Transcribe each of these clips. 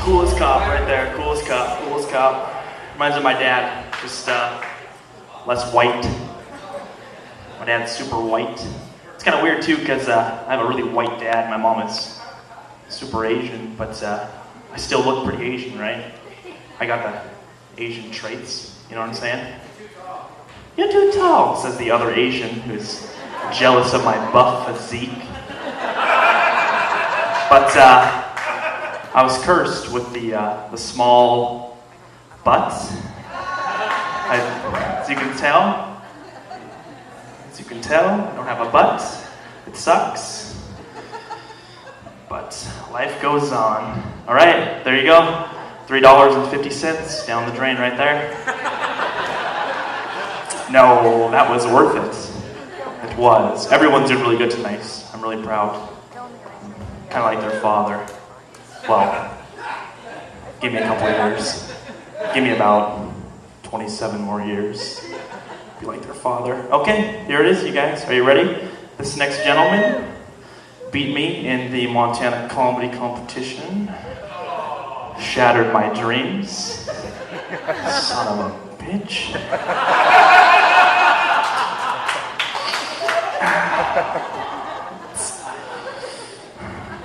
Coolest cop right there, coolest cop, coolest cop. Reminds me of my dad, just less white. My dad's super white. It's kind of weird too, because I have a really white dad. My mom is super Asian, but I still look pretty Asian, right? I got the Asian traits, you know what I'm saying? You're too tall, says the other Asian who's jealous of my buff physique. But I was cursed with the small butt. As you can tell, I don't have a butt. It sucks. But life goes on. All right, there you go. $3.50 down the drain right there. No, that was worth it. It was. Everyone's doing really good tonight. I'm really proud. Kind of like their father. Well, give me a couple of years. Give me about 27 more years. Be like their father. Okay, here it is, you guys. Are you ready? This next gentleman beat me in the Montana comedy competition. Shattered my dreams. Son of a bitch.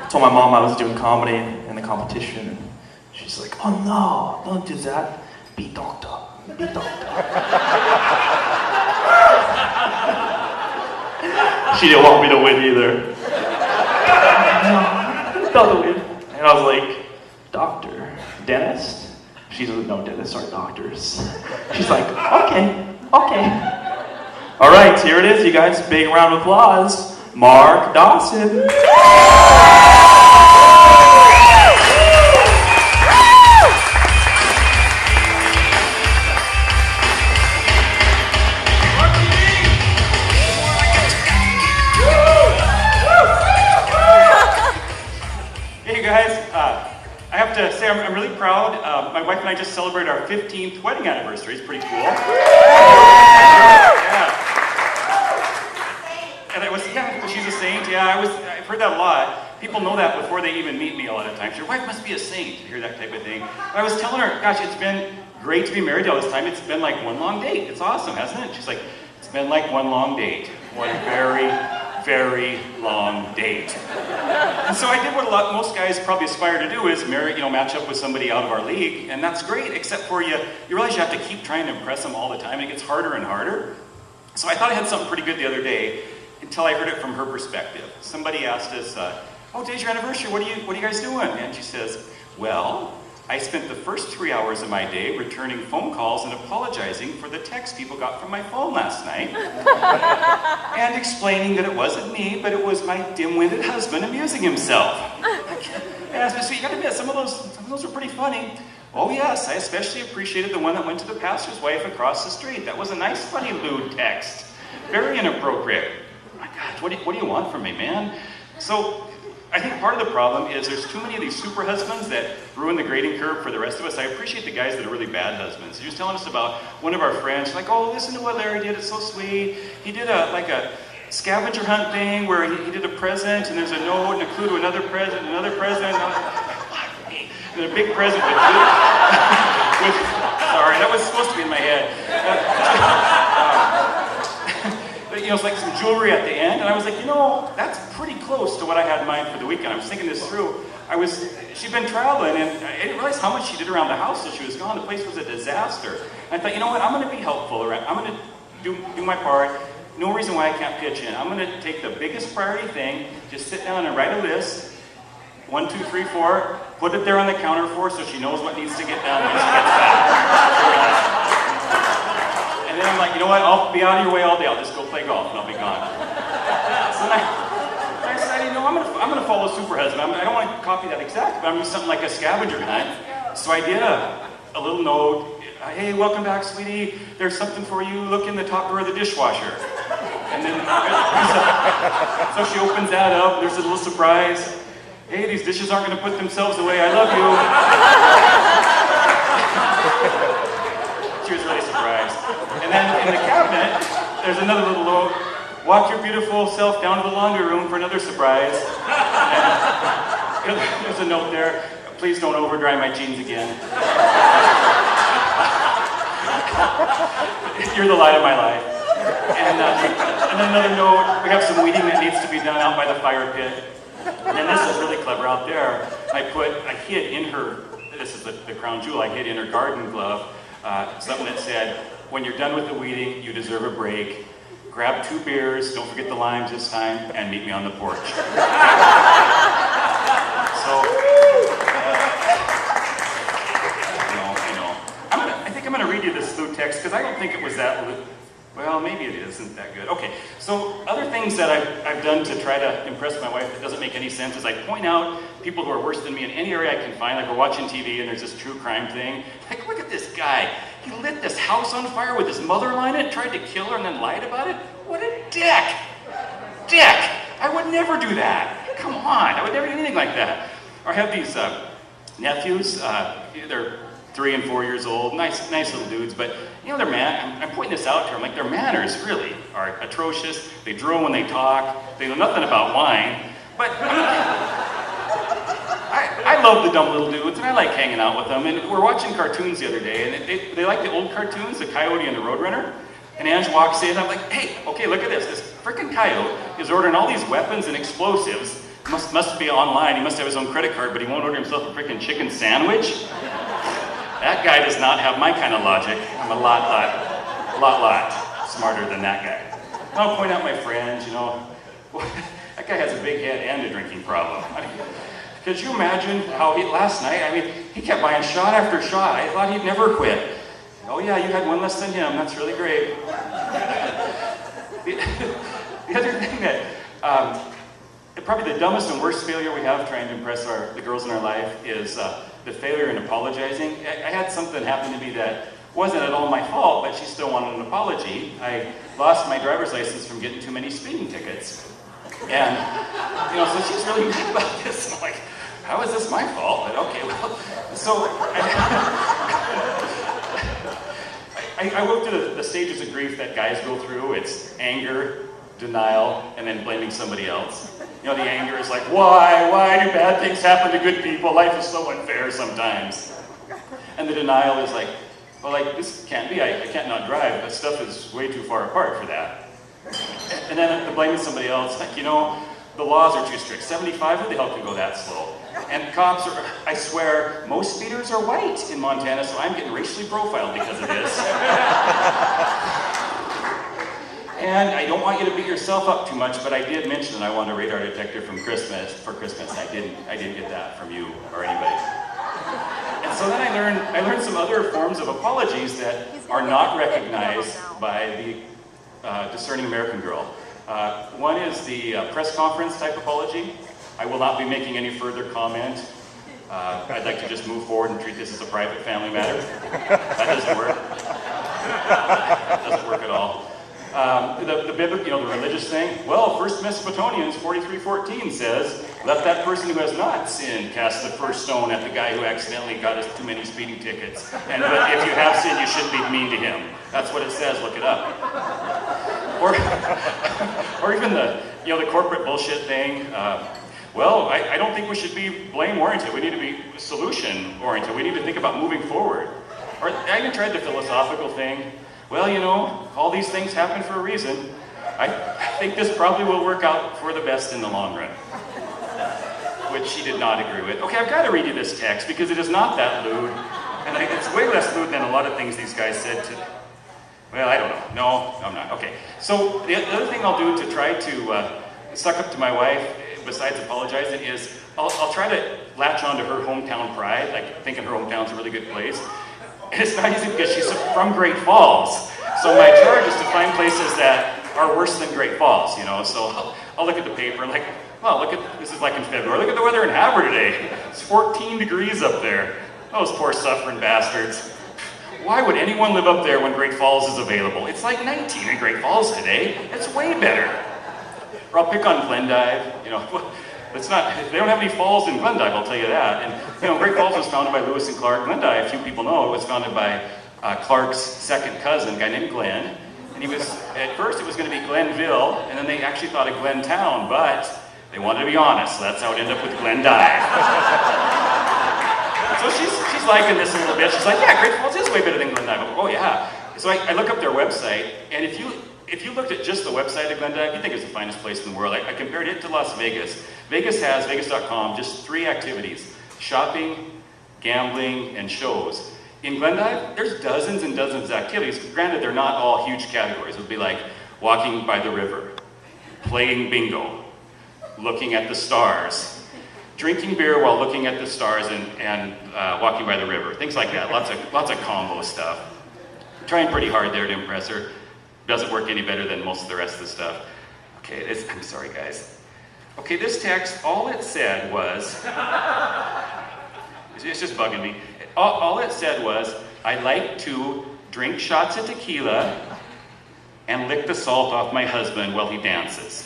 I told my mom I was doing comedy in the competition, and she's like, "Oh no, don't do that. Be doctor. Be doctor." She didn't want me to win either. No, don't win. And I was like, "Doctor, dentist?" She doesn't know dentists are doctors. She's like, "Okay, okay." All right, here it is, you guys. Big round of applause. Mark Dawson. I have to say I'm really proud. My wife and I just celebrated our 15th wedding anniversary. It's pretty cool. Yeah. And she's a saint. Yeah, I've heard that a lot. People know that before they even meet me a lot of times. Your wife must be a saint. You hear that type of thing. I was telling her, gosh, it's been great to be married all this time. It's been like one long date. It's awesome, hasn't it? She's like, it's been like one long date. One very, very long date. And so I did what most guys probably aspire to do, is marry, match up with somebody out of our league, and that's great, except for you realize you have to keep trying to impress them all the time, and it gets harder and harder. So I thought I had something pretty good the other day, until I heard it from her perspective. Somebody asked us, "Oh, today's your anniversary, what are you guys doing?" And she says, "Well, I spent the first 3 hours of my day returning phone calls and apologizing for the text people got from my phone last night, and explaining that it wasn't me, but it was my dim-witted husband amusing himself." And so you gotta admit, some of those are pretty funny. "Oh yes, I especially appreciated the one that went to the pastor's wife across the street. That was a nice, funny, lewd text. Very inappropriate." My God, what do you want from me, man? So I think part of the problem is there's too many of these super husbands that ruin the grading curve for the rest of us. I appreciate the guys that are really bad husbands. He was telling us about one of our friends, like, "Oh, listen to what Larry did, it's so sweet. He did a scavenger hunt thing where he did a present, and there's a note and a clue to another present, and a big present with sorry, that was supposed to be in my head. It's like some jewelry at the end, and I was like, that's pretty close to what I had in mind for the weekend. I was thinking this through. She'd been traveling, and I didn't realize how much she did around the house till she was gone. The place was a disaster. And I thought, you know what, I'm going to be helpful. I'm going to do my part. No reason why I can't pitch in. I'm going to take the biggest priority thing, just sit down and write a list, 1, 2, 3, 4, put it there on the counter for her so she knows what needs to get done when she gets back. And then I'm like, you know what, I'll be out of your way all day. I'll just go play golf and I'll be gone. So then I decided, I'm going to follow Super Husband. I don't want to copy that exactly, but I'm going to do something like a scavenger hunt. So I did a little note. "Hey, welcome back, sweetie. There's something for you. Look in the top drawer of the dishwasher." And then, so she opens that up. There's a little surprise. "Hey, these dishes aren't going to put themselves away. I love you." She was really surprised. And then in the cabinet, there's another little note. "Walk your beautiful self down to the laundry room for another surprise." And there's a note there. please don't over dry my jeans again. You're the light of my life. And then another note, we have some weeding that needs to be done out by the fire pit. And then this is really clever out there. I hid in her, this is the crown jewel, I hid in her garden glove, something that said, when you're done with the weeding, you deserve a break. Grab 2 beers, don't forget the limes this time, and meet me on the porch. So, I know. I think I'm going to read you this through text, because I don't think it was that, well, maybe it isn't that good. Okay, so other things that I've done to try to impress my wife that doesn't make any sense is I point out people who are worse than me in any area I can find. Like we're watching TV and there's this true crime thing. Like, look at this guy. He lit this house on fire with his mother-in-law in it, tried to kill her and then lied about it. What a dick! Dick! I would never do that. Come on, I would never do anything like that. Or I have these nephews, they're 3 and 4 years old, nice little dudes, but you know, I'm pointing this out to them, like their manners really are atrocious. They drool when they talk, they know nothing about wine, but I love the dumb little dudes and I like hanging out with them. And we're watching cartoons the other day and they like the old cartoons, the Coyote and the Roadrunner. And Ange walks in and I'm like, hey, okay, look at this. This frickin' coyote is ordering all these weapons and explosives. Must be online, he must have his own credit card, but he won't order himself a frickin' chicken sandwich. That guy does not have my kind of logic. I'm a lot smarter than that guy. And I'll point out my friends, you know, that guy has a big head and a drinking problem. I mean, could you imagine how last night, he kept buying shot after shot. I thought he'd never quit. Oh yeah, you had one less than him, that's really great. The other thing that, probably the dumbest and worst failure we have trying to impress the girls in our life is the failure in apologizing. I had something happen to me that wasn't at all my fault, but she still wanted an apology. I lost my driver's license from getting too many speeding tickets. And, you know, so she's really mad about this. I'm like, how is this my fault? But okay, well, so I went through the stages of grief that guys go through. It's anger, denial, and then blaming somebody else. You know, the anger is like, why do bad things happen to good people? Life is so unfair sometimes. And the denial is like, well, like, this can't be, I can't not drive, but stuff is way too far apart for that. And then the blaming somebody else, like, you know, the laws are too strict. 75, who the hell can go that slow? And cops are, I swear, most speeders are white in Montana, so I'm getting racially profiled because of this. And I don't want you to beat yourself up too much, but I did mention that I want a radar detector for Christmas. I didn't get that from you or anybody. And so then I learned some other forms of apologies that are not recognized by the discerning American girl. One is the press conference type apology. I will not be making any further comment. I'd like to just move forward and treat this as a private family matter. That doesn't work. That doesn't work at all. The biblical, you know, the religious thing. Well, 1 Thessalonians 43:14 says, let that person who has not sinned cast the first stone at the guy who accidentally got us too many speeding tickets. And if you have sinned, you shouldn't be mean to him. That's what it says, look it up. Or even the corporate bullshit thing. Well, I don't think we should be blame-oriented. We need to be solution-oriented. We need to think about moving forward. Or I even tried the philosophical thing. Well, you know, all these things happen for a reason. I think this probably will work out for the best in the long run. Which she did not agree with. Okay, I've got to read you this text because it is not that lewd. And it's way less lewd than a lot of things these guys said to... Well, I don't know. No, I'm not. Okay. So the other thing I'll do to try to suck up to my wife, besides apologizing, is I'll try to latch onto her hometown pride, like thinking her hometown's a really good place. And it's not easy because she's from Great Falls. So my charge is to find places that are worse than Great Falls, you know. So I'll look at the paper and like, well, this is like in February. Look at the weather in Havre today. It's 14 degrees up there. Those poor suffering bastards. Why would anyone live up there when Great Falls is available? It's like 19 in Great Falls today. It's way better. Or I'll pick on Glendive, you know. They don't have any falls in Glendive, I'll tell you that. And, you know, Great Falls was founded by Lewis and Clark. Glendive, few people know, it was founded by Clark's second cousin, a guy named Glenn. And at first it was going to be Glenville, and then they actually thought of Glentown, but they wanted to be honest, so that's how it ended up with Glendive. So she's liking this a little bit. She's like, yeah, Great Falls is way better than Glendive. Oh yeah. So I look up their website, and if you looked at just the website of Glendive, you'd think it's the finest place in the world. I compared it to Las Vegas. Vegas has, Vegas.com, just 3 activities: shopping, gambling, and shows. In Glendive, there's dozens and dozens of activities. Granted, they're not all huge categories. It would be like walking by the river, playing bingo, looking at the stars, drinking beer while looking at the stars and walking by the river. Things like that. Lots of combo stuff. Trying pretty hard there to impress her. Doesn't work any better than most of the rest of the stuff. Okay, I'm sorry, guys. Okay, this text, all it said was, it's just bugging me. All it said was, I like to drink shots of tequila and lick the salt off my husband while he dances.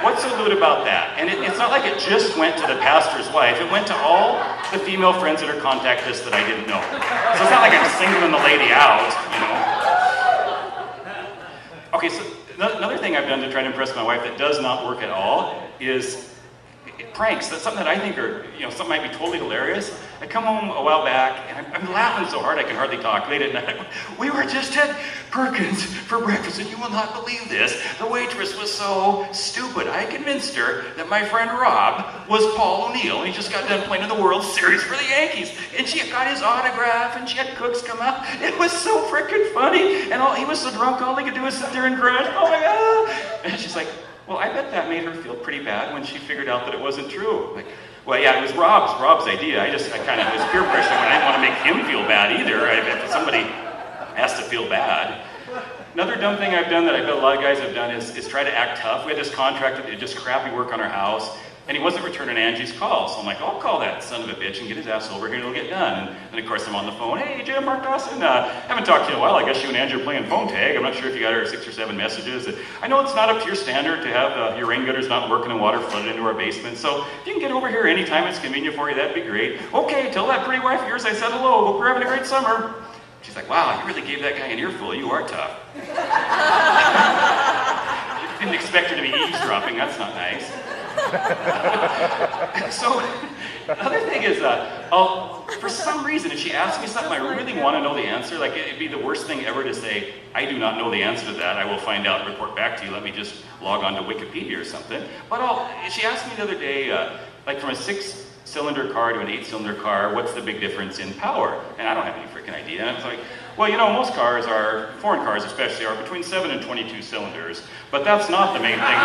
What's so lewd about that? And it's not like it just went to the pastor's wife. It went to all the female friends at her contact list that I didn't know. So it's not like I'm singling the lady out, Okay, so another thing I've done to try to impress my wife that does not work at all is pranks. That's something that I think are, something might be totally hilarious. I come home a while back, and I'm laughing so hard I can hardly talk late at night. We were just at Perkins for breakfast, and you will not believe this. The waitress was so stupid. I convinced her that my friend Rob was Paul O'Neill, and he just got done playing in the World Series for the Yankees. And she got his autograph, and she had cooks come out. It was so freaking funny. And he was so drunk, all he could do was sit there and grin. Oh my God. And she's like, well, I bet that made her feel pretty bad when she figured out that it wasn't true. Like, well, yeah, it was Rob's idea. I kind of was peer pressure when I didn't want to make him feel bad either. I bet somebody has to feel bad. Another dumb thing I've done that I bet a lot of guys have done is try to act tough. We had this contractor that did just crappy work on our house, and he wasn't returning Angie's calls. So I'm like, I'll call that son of a bitch and get his ass over here and it'll get done. And then of course I'm on the phone. Hey, Jim, Mark Dawson. Haven't talked to you in a while. I guess you and Angie are playing phone tag. I'm not sure if you got our 6 or 7 messages. I know it's not up to your standard to have your rain gutters not working and water flooded into our basement. So if you can get over here anytime it's convenient for you, that'd be great. Okay, tell that pretty wife of yours I said hello. Hope you're having a great summer. She's like, wow, you really gave that guy an earful. You are tough. Didn't expect her to be eavesdropping. That's not nice. So, other thing is, for some reason, if she asks me something, I really want to know the answer. Like, it'd be the worst thing ever to say, I do not know the answer to that. I will find out and report back to you. Let me just log on to Wikipedia or something. But she asked me the other day, like from a 6-cylinder car to an 8-cylinder car, what's the big difference in power? And I don't have any freaking idea. And I was like, well, most cars foreign cars especially, are between 7 and 22 cylinders. But that's not the main thing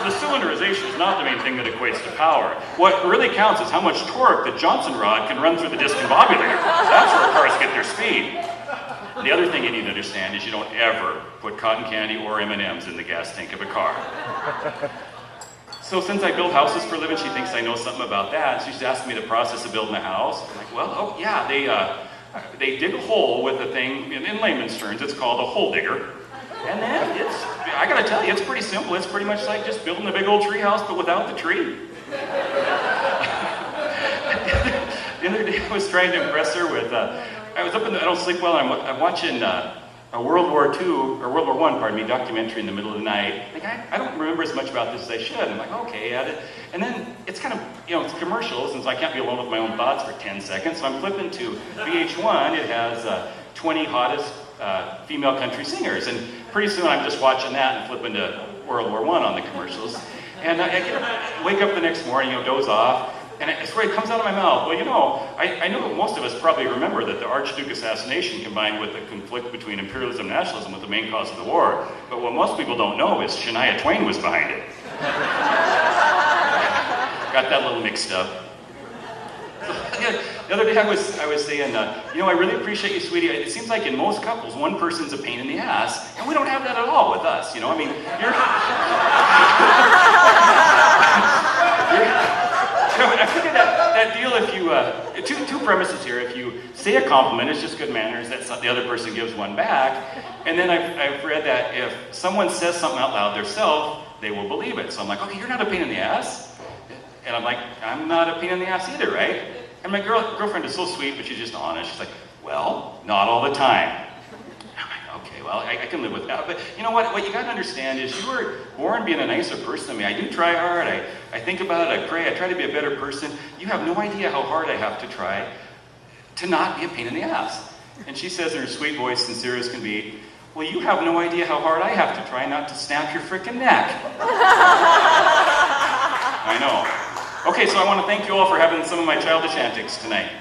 the cylinderization is not the main thing that equates to power. What really counts is how much torque the Johnson rod can run through the discombobulator. That's where cars get their speed. The other thing you need to understand is you don't ever put cotton candy or M&Ms in the gas tank of a car. So since I build houses for a living, she thinks I know something about that. So she's asking me the process of building a house. I'm like, well, yeah, they dig a hole with a thing, in layman's terms, it's called a hole digger. And then I gotta tell you, it's pretty simple. It's pretty much like just building a big old tree house, but without the tree. The other day I was trying to impress her with, I was up I don't sleep well, and I'm watching a World War II, or World War I, documentary in the middle of the night. Like, I don't remember as much about this as I should. I'm like, okay, and then it's kind of, it's commercials, and so I can't be alone with my own thoughts for 10 seconds. So I'm flipping to VH1. It has 20 hottest female country singers, and pretty soon I'm just watching that and flipping to World War I on the commercials. And I wake up the next morning, doze off, and I swear it comes out of my mouth. Well, I know most of us probably remember that the Archduke assassination combined with the conflict between imperialism and nationalism was the main cause of the war. But what most people don't know is Shania Twain was behind it. Got that little mixed up. The other day I was saying, I really appreciate you, sweetie. It seems like in most couples, one person's a pain in the ass, and we don't have that at all with us. I mean, I figured that deal, if you, two premises here. If you say a compliment, it's just good manners, that the other person gives one back. And then I've read that if someone says something out loud themselves, they will believe it. So I'm like, okay, you're not a pain in the ass. And I'm like, I'm not a pain in the ass either, right? And my girlfriend is so sweet, but she's just honest. She's like, well, not all the time. I'm like, well, I can live with that. But you know what you got to understand is you were born being a nicer person than me. I do try hard, I think about it, I pray, I try to be a better person. You have no idea how hard I have to try to not be a pain in the ass. And she says in her sweet voice, sincere as can be, well, you have no idea how hard I have to try not to snap your frickin' neck. I know. Okay, so I want to thank you all for having some of my childish antics tonight.